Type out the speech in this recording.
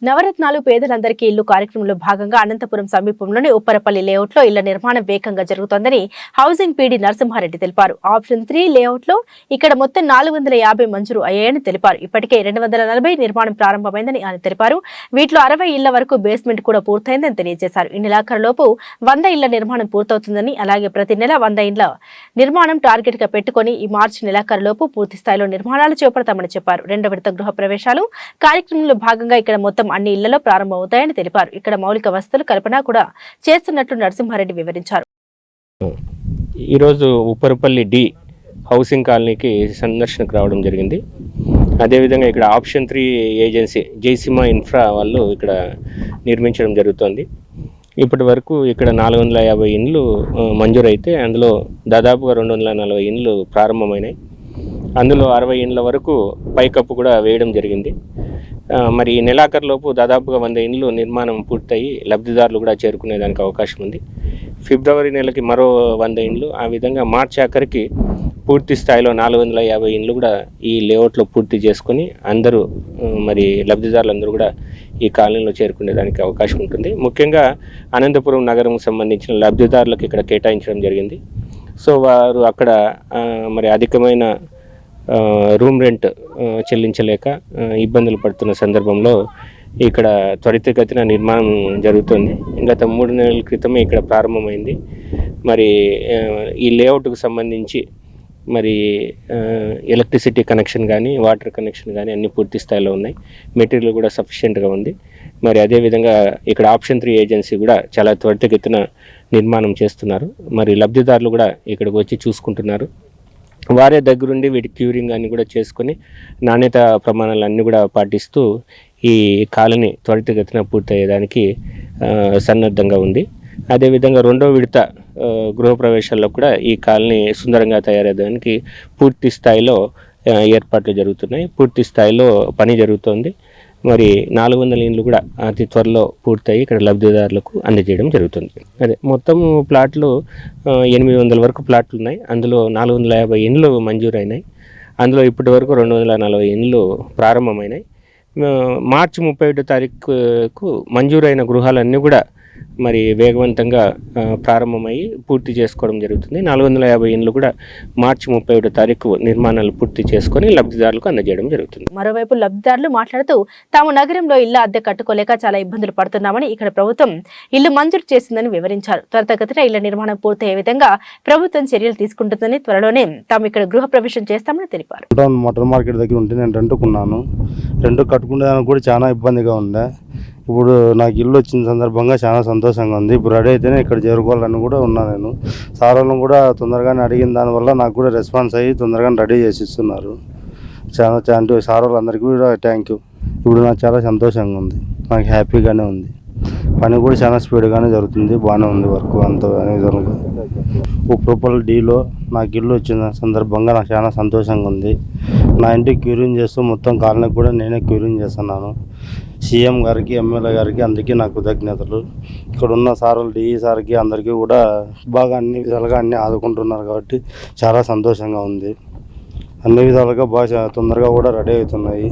నవరత్నాలు పేదలందరికీ ఇల్లు కార్యక్రమంలో భాగంగా అనంతపురం సమీపంలోని ఉప్పరపల్లి లేఅవుట్లో ఇళ్ల నిర్మాణం వేగంగా జరుగుతోందని హౌసింగ్ పీడీ నరసింహారెడ్డి తెలిపారు. ఆప్షన్ 3 లేఅవుట్లో ఇక్కడ మొత్తం 450 మంజూరు అయ్యాయని తెలిపారు. ఇప్పటికే 240 నిర్మాణం ప్రారంభమైందని ఆయన తెలిపారు. వీటిలో 60 ఇళ్ల వరకు బేస్మెంట్ కూడా పూర్తయిందని తెలియజేశారు. ఈ నెలాఖరులోపు 100 ఇళ్ల నిర్మాణం పూర్తవుతుందని, అలాగే ప్రతి నెల 100 ఇళ్ల నిర్మాణం టార్గెట్ గా పెట్టుకుని ఈ మార్చి నెలాఖరులోపు పూర్తి స్థాయిలో నిర్మాణాలు చేపడతామని చెప్పారు. రెండో విడత గృహ ప్రవేశాలు కార్యక్రమంలో భాగంగా ఇక్కడ మొత్తం అన్ని ఇళ్లలో ప్రారంభమవుతాయని తెలిపారు. ఇక్కడ మౌలిక వసతులు కల్పన కూడా చేస్తున్నట్లు నరసింహారెడ్డి వివరించారు. ఈరోజు ఉప్పరపల్లి డి హౌసింగ్ కాలనీకి సందర్శనకు రావడం జరిగింది. అదేవిధంగా ఇక్కడ ఆప్షన్ 3 ఏజెన్సీ జైసిమా ఇన్ఫ్రా వాళ్ళు ఇక్కడ నిర్మించడం జరుగుతోంది. ఇప్పటి వరకు ఇక్కడ 450 ఇండ్లు మంజూరైతే అందులో దాదాపుగా 240 ఇండ్లు ప్రారంభమైనాయి. అందులో 60 ఇండ్ల వరకు పైకప్పు కూడా వేయడం జరిగింది. మరి ఈ నెలాఖరులోపు దాదాపుగా 100 ఇండ్లు నిర్మాణం పూర్తయి లబ్ధిదారులు కూడా చేరుకునేదానికి అవకాశం ఉంది. ఫిబ్రవరి నెలకి మరో 100 ఇండ్లు, ఆ విధంగా మార్చి ఆఖరికి పూర్తి స్థాయిలో 450 ఇండ్లు కూడా ఈ లేఅవుట్లో పూర్తి చేసుకొని అందరూ మరి లబ్ధిదారులందరూ కూడా ఈ కాలనీలో చేరుకునేదానికి అవకాశం ఉంటుంది. ముఖ్యంగా అనంతపురం నగరంకు సంబంధించిన లబ్ధిదారులకు ఇక్కడ కేటాయించడం జరిగింది. సో వారు అక్కడ మరి అధికమైన రూమ్ రెంట్ చెల్లించలేక ఇబ్బందులు పడుతున్న సందర్భంలో ఇక్కడ త్వరితగతిన నిర్మాణం జరుగుతుంది. గత 3 నెలల క్రితమే ఇక్కడ ప్రారంభమైంది. మరి ఈ లేఅవుట్కు సంబంధించి మరి ఎలక్ట్రిసిటీ కనెక్షన్ కానీ వాటర్ కనెక్షన్ కానీ అన్ని పూర్తి స్థాయిలో ఉన్నాయి. మెటీరియల్ కూడా సఫిషియెంట్గా ఉంది. మరి అదేవిధంగా ఇక్కడ ఆప్షన్ 3 ఏజెన్సీ కూడా చాలా త్వరితగతిన నిర్మాణం చేస్తున్నారు. మరి లబ్ధిదారులు కూడా ఇక్కడికి వచ్చి చూసుకుంటున్నారు. వారే దగ్గరుండి వీటి క్యూరింగ్ అన్ని కూడా చేసుకొని నాణ్యత ప్రమాణాలు అన్నీ కూడా పాటిస్తూ ఈ కాలనీ త్వరితగతిన పూర్తయ్యేదానికి సన్నద్ధంగా ఉంది. అదేవిధంగా రెండో విడత గృహప్రవేశాల్లో కూడా ఈ కాలనీ సుందరంగా తయారయ్యేదానికి పూర్తి స్థాయిలో ఏర్పాట్లు జరుగుతున్నాయి. పూర్తి స్థాయిలో పని జరుగుతోంది. మరి 400 ఇండ్లు కూడా అతి త్వరలో పూర్తయి ఇక్కడ లబ్ధిదారులకు అందజేయడం జరుగుతుంది. అదే మొత్తం ప్లాట్లు 800 వరకు ప్లాట్లు ఉన్నాయి. అందులో 450 ఇండ్లు మంజూరైనాయి. అందులో ఇప్పటి వరకు 240 ఇండ్లు ప్రారంభమైనాయి. మార్చి 31 తారీఖుకు మంజూరైన గృహాలన్నీ కూడా మరి వేగవంతంగా ప్రారంభమయ్యి పూర్తి చేసుకోవడం జరుగుతుంది. 450 ఇండ్లు కూడా మార్చి 31 తారీఖు నిర్మాణాలు పూర్తి చేసుకొని లబ్ధిదారులకు అందజేయడం జరుగుతుంది. మరోవైపు లబ్ధిదారులు మాట్లాడుతూ తాము నగరంలో ఇళ్ల అద్దె కట్టుకోలేక చాలా ఇబ్బందులు పడుతున్నామని, ఇక్కడ ప్రభుత్వం ఇల్లు మంజూరు చేసిందని వివరించారు. త్వరితగతిన ఇళ్ల నిర్మాణం పూర్తయ్యే విధంగా ప్రభుత్వం చర్యలు తీసుకుంటుందని, త్వరలోనే తాము ఇక్కడ గృహ ప్రవేశం చేస్తామని తెలిపారు. మోటార్ మార్కెట్ దగ్గర ఉంటే నేను రెంట్కున్నాను. రెంట్ కట్టుకునేదానికి కూడా చాలా ఇబ్బందిగా ఉండే. ఇప్పుడు నాకు ఇల్లు వచ్చిన సందర్భంగా చాలా సంతోషంగా ఉంది. ఇప్పుడు రెడీ అయితేనే ఇక్కడ చేరుకోవాలని కూడా ఉన్నా. నేను సార్ వాళ్ళని కూడా తొందరగానే అడిగిన దానివల్ల నాకు కూడా రెస్పాన్స్ అయ్యి తొందరగానే రెడీ చేసి ఇస్తున్నారు. చాలా థ్యాంక్ సార్ వాళ్ళందరికీ కూడా థ్యాంక్ యూ. ఇప్పుడు నాకు చాలా సంతోషంగా ఉంది, నాకు హ్యాపీగానే ఉంది. పని కూడా చాలా స్పీడ్గానే జరుగుతుంది, బాగానే ఉంది వర్క్ అంత విధంగా. ఉప్పరపల్లి డీలో నాకు ఇల్లు వచ్చిన సందర్భంగా నాకు చాలా సంతోషంగా ఉంది. నా ఇంటికి క్యూరింగ్ చేస్తూ మొత్తం కాలనీకి కూడా నేనే క్యూరింగ్ చేస్తున్నాను. సీఎం గారికి, ఎమ్మెల్యే గారికి అందరికీ నా కృతజ్ఞతలు. ఇక్కడ ఉన్న సార్లు డిఈ సార్కి అందరికీ కూడా బాగా అన్ని విధాలుగా అన్నీ ఆదుకుంటున్నారు కాబట్టి చాలా సంతోషంగా ఉంది. అన్ని విధాలుగా బాగా తొందరగా కూడా రెడీ అవుతున్నాయి.